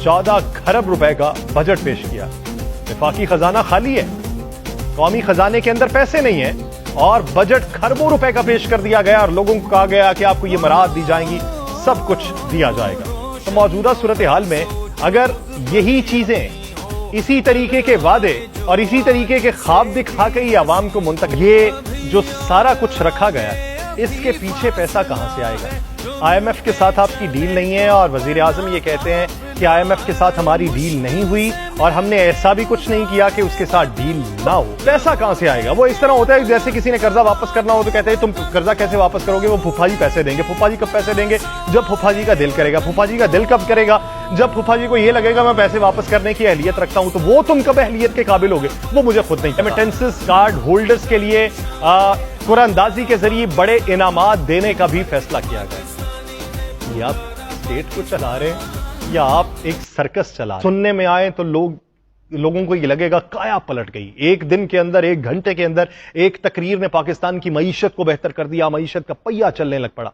14 खरब रुपए का बजट पेश किया। वफाकी खजाना खाली है, कौमी खजाने के अंदर पैसे नहीं है और बजट खरबों रुपए का पेश कर दिया गया और लोगों को कहा गया कि आपको ये मराहत दी जाएंगी, सब कुछ दिया जाएगा। तो मौजूदा सूरत हाल में अगर यही चीजें, इसी तरीके के वादे और इसी तरीके के ख्वाब दिखा के ही आवाम को मुंतकिल, ये जो सारा कुछ रखा गया है, इसके पीछे पैसा कहां से आएगा? IMF के साथ आपकी डील नहीं है और वजीर आजम ये कहते हैं कि IMF के साथ हमारी डील नहीं हुई और हमने ऐसा भी कुछ नहीं किया कि उसके साथ डील ना हो। पैसा कहां से आएगा? वो इस तरह होता है जैसे किसी ने कर्जा वापस करना हो तो कहते हैं तुम कर्जा कैसे वापस करोगे? वो फूफा जी पैसे देंगे। फूफा जी कब पैसे देंगे? जब फूफा जी का दिल करेगा। फूफा जी का दिल कब करेगा? जब फूफा जी को ये लगेगा मैं पैसे वापस करने की अहलियत रखता हूं। तो वो तुम कब अहलियत के काबिल होगे वो मुझे खुद नहीं। रेमिटेंसेस कार्ड होल्डर्स के लिए कुरानंदाजी के जरिए बड़े इनामात देने का भी फैसला किया गया। ये आप स्टेट को चला रहे हैं या आप एक सर्कस चला रहे हैं? सुनने में आए तो लोगों को ये लगेगा काया पलट गई। एक दिन के अंदर, एक घंटे के अंदर एक तकरीर ने पाकिस्तान की मईशत को बेहतर कर दिया, मईशत का पहिया चलने लग पड़ा।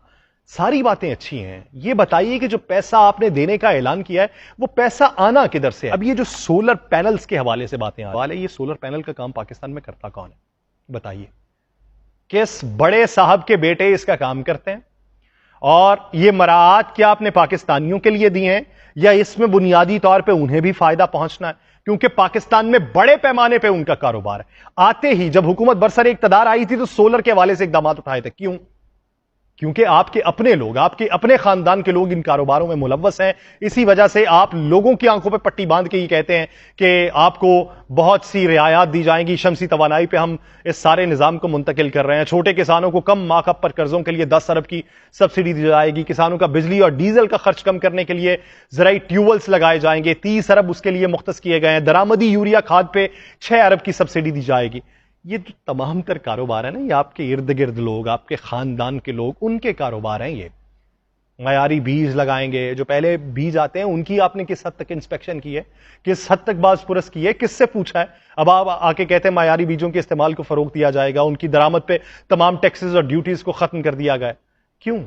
सारी बातें अच्छी हैं। ये बताइए कि जो पैसा आपने देने का ऐलान किया है वो पैसा आना किधर से है? अब ये जो सोलर पैनल्स के हवाले से बातें आ रही है, ये सोलर पैनल का काम पाकिस्तान में करता कौन है बताइए? किस बड़े साहब के बेटे इसका काम करते हैं? और ये मराहत क्या आपने पाकिस्तानियों के लिए दी हैं या इसमें बुनियादी तौर पे उन्हें भी फायदा पहुंचना है? क्योंकि पाकिस्तान में बड़े पैमाने पे उनका कारोबार है। आते ही जब हुकूमत बरसर इक़्तिदार आई थी तो सोलर के हवाले से इक़दाम उठाए थे। क्यों? क्योंकि आपके अपने लोग, आपके अपने खानदान के लोग इन कारोबारों में मुलव्वस हैं। इसी वजह से आप लोगों की आंखों पे पट्टी बांध के ये कहते हैं कि आपको बहुत सी रियायत दी जाएंगी, शमसी तवानाई पे हम इस सारे निजाम को मुंतकिल कर रहे हैं। छोटे किसानों को कम मार्कअप पर कर्जों के लिए 10 अरब की सब्सिडी दी जाएगी। किसानों का बिजली और डीजल का खर्च कम करने के लिए ज़राई ट्यूबवेल्स लगाए जाएंगे, 30 अरब उसके लिए मुख्तस किए गए हैं। दरामदी यूरिया खाद पे 6 अरब की सब्सिडी दी जाएगी। ये जो तमाम तर कारोबार है ना, ये आपके इर्द गिर्द लोग, आपके खानदान के लोग, उनके कारोबार हैं। ये मयारी बीज लगाएंगे, जो पहले बीज आते हैं उनकी आपने किस हद तक इंस्पेक्शन की है, किस हद तक बाज पुरस की है, किससे पूछा है? अब आप आके कहते हैं मयारी बीजों के इस्तेमाल को फरोग दिया जाएगा, उनकी दरामद पे तमाम टैक्सेस और ड्यूटीज को खत्म कर दिया गया। क्यों?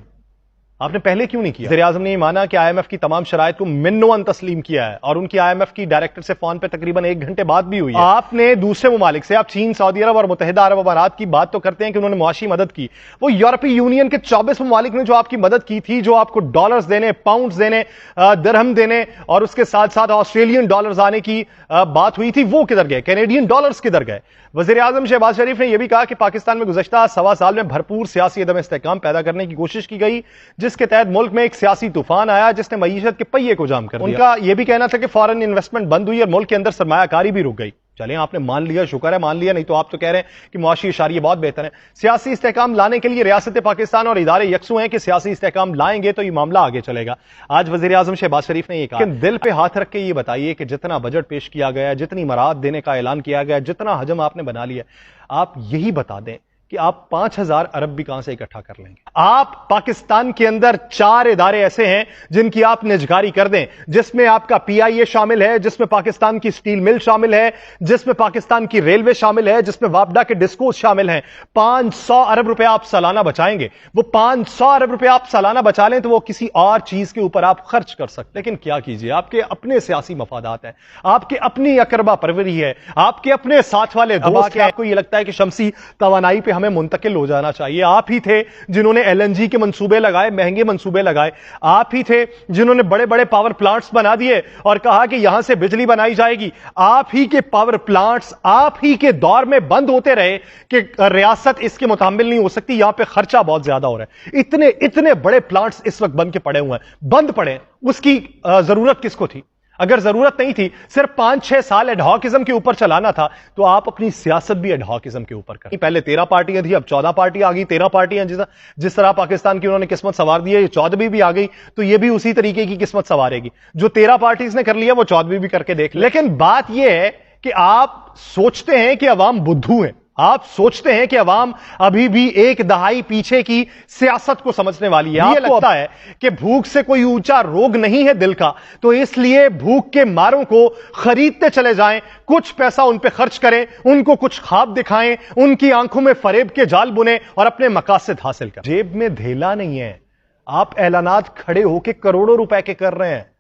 आपने पहले क्यों नहीं किया? वज़ीर आज़म ने ये माना कि IMF की तमाम शराइत को मिन्नोअन तस्लीम किया है और उनकी IMF की डायरेक्टर से फोन पे तकरीबन 1 घंटे बाद भी हुई है। आपने दूसरे मुमालिक से, आप चीन, सऊदी अरब और मुत्तहिदा अरब अमारात की बात तो करते हैं कि उन्होंने मुआशी मदद की। वो यूरोपीय यूनियन के 24 मुमालिक ने जो आपकी मदद की थी, जो आपको डॉलर्स देने, पाउंड्स देने, दिरहम देने और उसके साथ साथ ऑस्ट्रेलियन डॉलर्स आने की बात हुई थी, वो किधर गए? कैनेडियन डॉलर्स किधर गए? वज़ीर आज़म शहबाज शरीफ ने यह भी कहा कि पाकिस्तान में गुज़श्ता 1.25 साल में भरपूर सियासी अदम इस्तेहकाम पैदा करने की कोशिश की गई, जिसके तहत मुल्क में एक सियासी तूफान आया जिसने मईशत के पहिए को जाम कर दिया। उनका यह भी कहना था कि फॉरेन इन्वेस्टमेंट बंद हुई और मुल्क के अंदर सरमायाकारी भी रुक गई। चलें, आपने मान लिया, शुक्र है मान लिया, नहीं तो आप तो कह रहे हैं कि मुआशी इशारे बहुत बेहतर है। सियासी इस्तेहकाम लाने के लिए रियासत पाकिस्तान और इदारे यकसू हैं कि सियासी इस्तेहकाम लाएंगे तो ये मामला आगे चलेगा। आज वज़ीर आज़म शहबाज शरीफ ने यह कहा। लेकिन दिल पे हाथ रख के ये बताइए कि जितना बजट पेश किया गया, जितनी मराहत देने का ऐलान किया गया, जितना हजम आपने बना लिया, आप यही बता दें कि आप 5000 अरब भी कहां से इकट्ठा कर लेंगे? आप पाकिस्तान के अंदर 4 इदारे ऐसे हैं जिनकी आप निजकारी कर दें, जिसमें आपका PIA शामिल है, जिसमें पाकिस्तान की स्टील मिल शामिल है, जिसमें पाकिस्तान की रेलवे शामिल है, जिसमें वापडा के डिस्कोस शामिल हैं। 500 अरब रुपए आप सालाना बचाएंगे। वो 500 अरब रुपए आप सालाना बचा लें तो वो किसी और चीज के ऊपर आप खर्च कर सकते। लेकिन क्या कीजिए, आपके अपने सियासी मफादात हैं, आपके अपनी अकरबा परवरी है, आपके अपने साथ वाले दोस्त हैं। आपको यह लगता है कि शमसी तवानाई पे हमें मुंतकिल हो जाना चाहिए। आप ही थे जिन्होंने LNG के मंसूबे लगाए, महंगे मंसूबे लगाए। आप ही थे जिन्होंने बड़े बड़े पावर प्लांट्स बना दिए और कहा कि यहां से बिजली बनाई जाएगी। आप ही के पावर प्लांट्स आप ही के दौर में बंद होते रहे कि रियासत इसके मुताबिल नहीं हो सकती, यहां पे खर्चा बहुत ज्यादा हो रहा है। इतने बड़े प्लांट्स इस वक्त बंद के पड़े हुए हैं, बंद पड़े। उसकी जरूरत किसको थी? अगर जरूरत नहीं थी, सिर्फ 5-6 साल एडहॉकिज्म के ऊपर चलाना था, तो आप अपनी सियासत भी एडहॉकिज्म के ऊपर करें। पहले 13 पार्टियां थी, अब 14 पार्टियां आ गई। 13 पार्टियां जिस तरह पाकिस्तान की उन्होंने किस्मत संवार दी है, ये 14वीं भी आ गई, तो ये भी उसी तरीके की किस्मत संवारेगी। जो 13 पार्टीज ने कर लिया वो 14वीं भी करके देख। लेकिन बात यह है कि आप सोचते हैं कि अवाम बुद्धू है, आप सोचते हैं कि अवाम अभी भी एक दहाई पीछे की सियासत को समझने वाली है। आपको लगता है कि भूख से कोई ऊंचा रोग नहीं है दिल का, तो इसलिए भूख के मारों को खरीदते चले जाएं, कुछ पैसा उन पे खर्च करें, उनको कुछ ख्वाब दिखाएं, उनकी आंखों में फरेब के जाल बुने और अपने मकासद हासिल करें। जेब में धेला नहीं है, आप ऐलानात खड़े होकर करोड़ों रुपए के कर रहे हैं।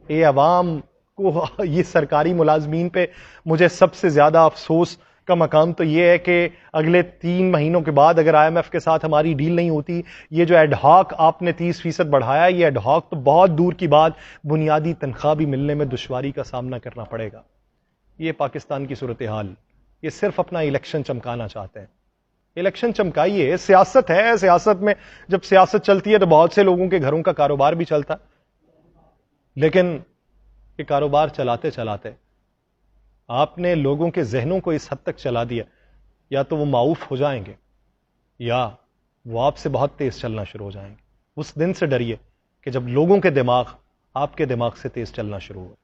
اے عوام کو یہ سرکاری ملازمین پہ مجھے سب سے زیادہ افسوس کا مقام تو یہ ہے کہ اگلے 3 مہینوں کے بعد اگر آئی ایم ایف کے ساتھ ہماری ڈیل نہیں ہوتی، یہ جو ایڈ ہاک آپ نے 30% بڑھایا، یہ ایڈ ہاک تو بہت دور کی بات، بنیادی تنخواہ بھی ملنے میں دشواری کا سامنا کرنا پڑے گا۔ یہ پاکستان کی صورتحال، یہ صرف اپنا الیکشن چمکانا چاہتے ہیں۔ الیکشن چمکائیے، سیاست ہے، سیاست میں جب سیاست چلتی ہے تو بہت سے لوگوں کے گھروں کا کاروبار بھی چلتا ہے، لیکن یہ کاروبار چلاتے چلاتے آپ نے لوگوں کے ذہنوں کو اس حد تک چلا دیا، یا تو وہ معاوف ہو جائیں گے یا وہ آپ سے بہت تیز چلنا شروع ہو جائیں گے۔ اس دن سے ڈریے کہ جب لوگوں کے دماغ آپ کے دماغ سے تیز چلنا شروع ہو۔